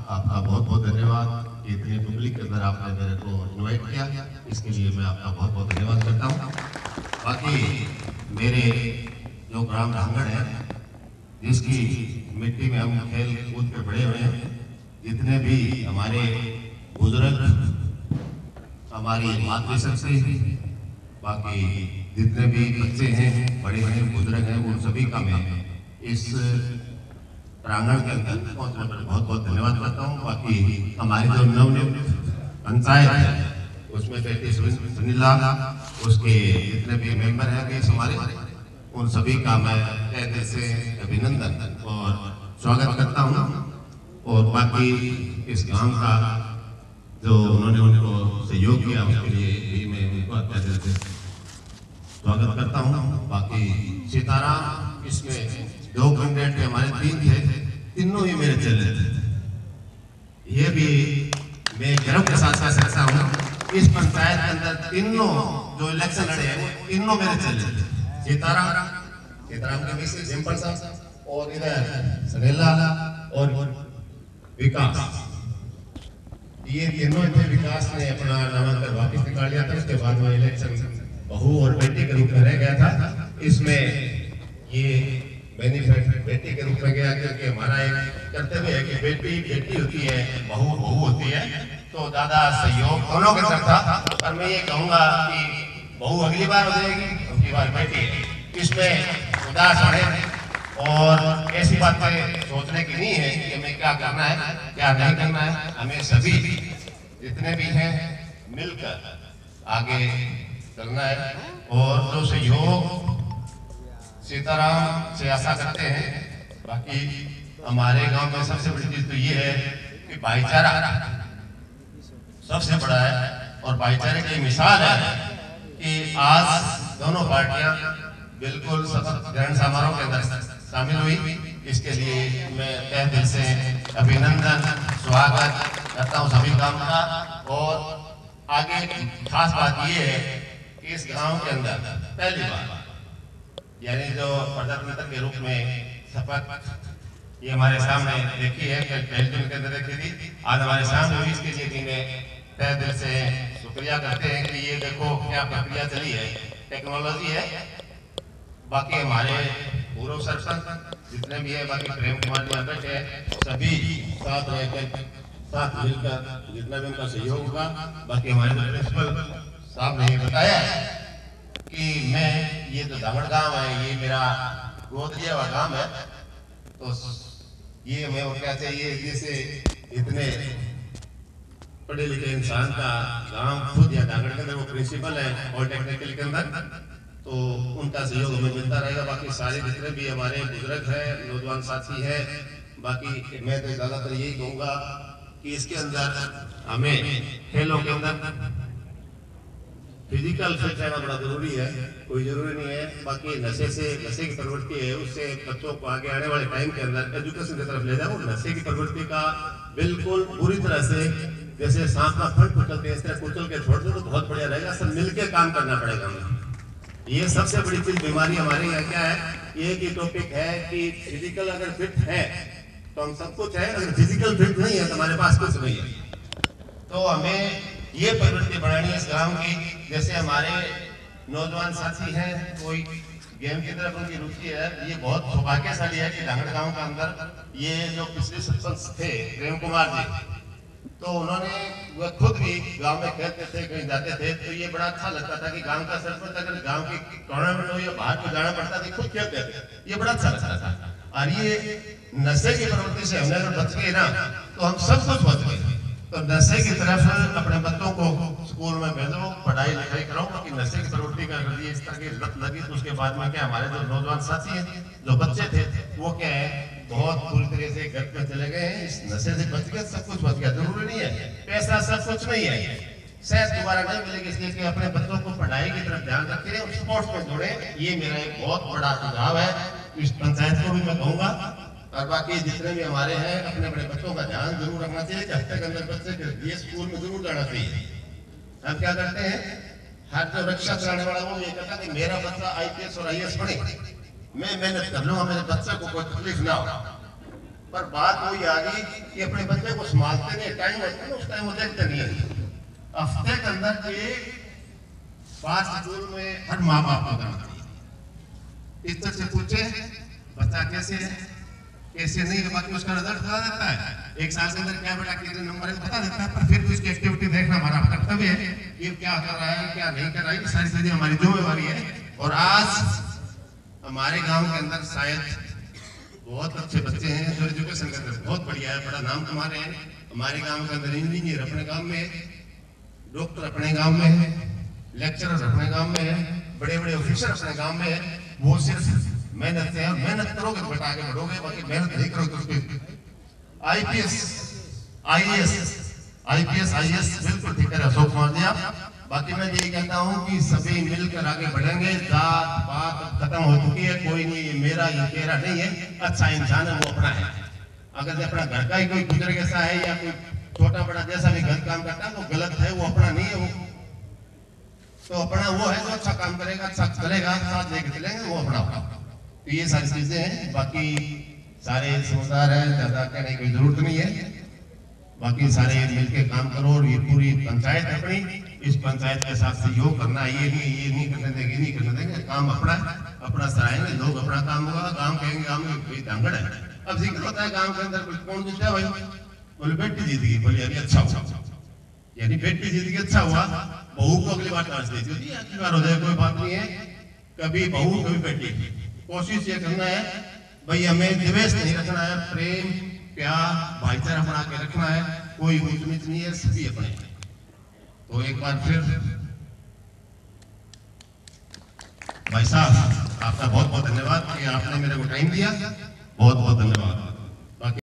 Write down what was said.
आपका बहुत बहुत धन्यवाद कि इतनी पब्लिक के अंदर आपने मेरे को इनवाइट किया, इसके लिए मैं आपका बहुत बहुत धन्यवाद करता हूँ। बाकी मेरे जो ग्राम धांगड़ है, जिसकी मिट्टी में हम खेल कूद के बड़े हुए हैं, जितने भी हमारे बुजुर्ग, हमारी मातृशक्ति, बाकी जितने भी बच्चे हैं, बड़े बड़े बुजुर्ग हैं, उन सभी का मैं इस प्रांगण के अंदर पहुंचने पर बहुत बहुत धन्यवाद करता हूँ। बाकी हमारी जो नवनियुक्त पंचायत है उसमें बेटी सुनीला, उसके जितने भी मेंबर हैं हमारे, उन सभी का मैं तहे दिल से अभिनंदन और स्वागत करता हूँ। और बाकी इस गांव का जो उन्होंने उनको सहयोग किया उसके लिए भी मैं उनको तहे दिल से स्वागत करता हूँ। बाकी सीताराम, इसमें 2 कैंडिडेट हमारे 3 थे, तीनों ही मेरे चले थे। ये भी मैं गर्व के साथ कह सकता हूँ, इस पंचायत के अंदर तीनों जो इलेक्शन लड़े हैं वो तीनों मेरे चले थे। सीताराम के मिसेस सिंपल साहब, और इधर सनेला और विकास, ये तीनों थे। विकास ने अपना नामांकन वापस निकाल लिया था, उसके बाद में इलेक्शन बहू और बेटी के रूप में रह गया था। इसमें ये बेनिफिट बेटी के रूप में गया, क्योंकि हमारा एक कर्तव्य है कि बेटी बेटी होती है, बहू बहू होती है, तो ज्यादा सहयोग दोनों के साथ था। पर मैं ये कहूँगा कि बहू अगली बार हो जाएगी, अगली बार बेटी है, इसमें उदास होने और ऐसी बातें सोचने की नहीं है कि हमें क्या करना है क्या नहीं करना है। हमें सभी जितने भी हैं मिलकर आगे चलना है। और जो सहयोग सीताराम से आशा करते हैं, बाकी हमारे गांव में सबसे बड़ी चीज तो ये है कि भाईचारा सबसे बड़ा है। और भाईचारे की मिसाल है कि आज दोनों पार्टियां बिल्कुल शपथ ग्रहण समारोह के अंदर शामिल हुई। इसके लिए मैं तहे दिल से अभिनंदन स्वागत करता हूं सभी गांव का। और आगे खास बात ये है कि इस गांव के अंदर पहली बार, यानी जो प्रजातंत्र के रूप में शपथ ये हमारे सामने देखी है, पहले दिन के अंदर देखी थी, आज हमारे सामने हुई। इसके लिए भी मैं तहे दिल से शुक्रिया करते हैं कि ये देखो क्या प्रक्रिया चली है, टेक्नोलॉजी है। बाकी हमारे पूर्व सरपंच जितने भी है, बाकी प्रेम कुमार जी बैठे हैं, सभी साथ रहकर साथ मिलकर जितना भी उनका सहयोग होगा। बाकी हमारे प्रिंसिपल साहब ने बताया कि मैं ये जो धांगड़ गांव है, ये मेरा गोद लिया हुआ गांव है, तो ये मैं क्या चाहिए, जैसे इतने पढ़े लिखे इंसान का गांव खुद या धांगड़ के अंदर वो प्रिंसिपल है पॉलिटेक्निकल के अंदर, तो उनका सहयोग हमें मिलता रहेगा। बाकी सारे जितने भी हमारे बुजुर्ग हैं, नौजवान साथी हैं, बाकी मैं तो ज्यादातर यही कहूँगा कि इसके अंदर हमें खेलों के अंदर फिजिकल फिट रहना बड़ा जरूरी है, कोई जरूरी नहीं है। बाकी नशे की प्रवृत्ति है, उससे बच्चों को आगे आने वाले टाइम के अंदर एजुकेशन की तरफ ले जाओ। नशे की प्रवृत्ति का बिल्कुल पूरी तरह से, जैसे सांप का फल कुचलते हैं इस तरह कुचल के छोड़ दो तो बहुत बढ़िया रहेगा। सब मिलकर काम करना पड़ेगा हमें। ये सबसे बड़ी चीज बीमारी हमारे यहाँ क्या है, ये की टॉपिक है कि फिजिकल अगर फिट है तो हम सब कुछ है, अगर फिजिकल फिट नहीं है तो हमारे पास कुछ नहीं है। तो हमें ये प्रवृत्ति बढ़ानी है इस गांव की। जैसे हमारे नौजवान साथी हैं, कोई गेम की तरफ उनकी रुचि है, ये बहुत सौभाग्यशाली है कि धांगड़ गांव के अंदर ये जो पिछले सरपंच थे प्रेम कुमार जी, तो उन्होंने वह खुद भी गांव में खेलते थे, कहीं जाते थे, तो ये बड़ा अच्छा लगता था कि गांव का सरपंच अगर गांव की टूर्नामेंट हो या बाहर को जाना पड़ता था, खुद खेलते थे, ये बड़ा अच्छा लगता था। और ये नशे की प्रवृत्ति से हमने अगर बच गए ना तो हम सब कुछ बच गए। तो नशे की तरफ अपने बच्चों को स्कूल में भेजो, पढ़ाई लिखाई करो, क्योंकि नशे की प्रवृत्ति का अगर इस तरह की लत लगी तो उसके बाद में क्या हमारे जो नौजवान साथी हैं, जो बच्चे थे, वो क्या है बहुत पूरी तरह से घर पे चले गए हैं, इस नशे से बच गए, सब कुछ बच गया। जरूरी नहीं है पैसा सब कुछ नहीं है, शायद दोबारा नहीं मिलेगी, इसलिए कि अपने बच्चों को पढ़ाई की तरफ ध्यान रखें और स्पोर्ट्स में जोड़े। ये मेरा एक बहुत बड़ा सुझाव है, इस पंचायत को भी मैं कहूँगा। और बाकी जितने भी हमारे हैं, अपने अपने बच्चों का ध्यान जरूर रखना चाहिए कि हफ्ते के अंदर बच्चे ये स्कूल में जरूर जाना चाहिए। हम क्या करते हैं, हर जो रक्षा कराने वाला वो ये कहता है कि मेरा बच्चा IPS और IAS पढ़े, मैं मेहनत कर लूंगा, मेरे बच्चे को कोई तकलीफ ना हो। पर बात वही आ गई कि अपने बच्चे को संभालते नहीं, टाइम होता है उस टाइम वो देखते नहीं है। हफ्ते के अंदर एक 5 स्कूल में हर माँ बाप को जाना चाहिए, टीचर से पूछे बच्चा कैसे है कैसे नहीं है, बाकी उसका रिजल्ट बता देता है, 1 साल के अंदर क्या बेटा कितने नंबर है बता देता है, पर फिर भी उसकी एक्टिविटी देखना हमारा कर्तव्य है, ये क्या कर रहा है क्या नहीं कर रहा है, ये सारी चीजें हमारी जिम्मेवारी है। और आज हमारे गांव के अंदर शायद बहुत अच्छे बच्चे हैं जो एजुकेशन के अंदर बहुत बढ़िया है, बड़ा नाम कमा रहे हैं। हमारे गांव के अंदर इंजीनियर अपने गांव में है, डॉक्टर अपने गांव में है, लेक्चरर अपने गांव में है, बड़े बड़े ऑफिसर अपने गांव में है। वो सिर्फ मेहनत से, और मेहनत करोगे तो बेटा आगे बढ़ोगे, बाकी मेहनत नहीं करोगे तो आईपीएस आईएएस बिल्कुल ठीक है अशोक कुमार जी आप। बाकी मैं यही कहता हूँ कि सभी मिलकर आगे बढ़ेंगे, जात पात खत्म हो चुकी है, कोई नहीं ये मेरा ये तेरा नहीं है, अच्छा इंसान है वो अपना है। अगर अपना घर का ही कोई गुजर जैसा है या कोई छोटा बड़ा जैसा भी गलत काम करता है वो गलत है, वो अपना नहीं है, वो तो अपना वो है जो अच्छा काम करेगा, अच्छा चलेगा, साथ लेके चलेंगे, वो अपना होगा। तो ये सारी चीजें हैं, बाकी सारे समझदार हैं, ज्यादा कहने की जरूरत नहीं है, बाकी सारे मिलके काम करो। और ये पूरी पंचायत अपनी, इस पंचायत के साथ सहयोग करना, ये नहीं करने देंगे, नहीं करने देंगे, काम अपना सराहेंगे, लोग अपना काम होगा, गाँव कहेंगे गाँव में कोई धांगड़ है। अब जिक्र होता है गाँव के अंदर कोई कौन जीता भाई, बोले बेटी जीत गई, बोले अभी अच्छा हुआ, यानी बेटी जीत गई अच्छा हुआ, बहू को अगली बार चांस दे दीजिए, अगली बार हो जाए कोई बात नहीं है, कभी बहू कभी बेटी। कोशिश ये करना है भाई हमें द्वेष नहीं रखना है, प्रेम प्यार भाईचारा बना के रखना है, कोई ऊंच नीच नहीं है, सभी अपने। तो एक बार फिर भाई साहब आपका बहुत बहुत धन्यवाद कि आपने मेरे को टाइम दिया, बहुत बहुत धन्यवाद।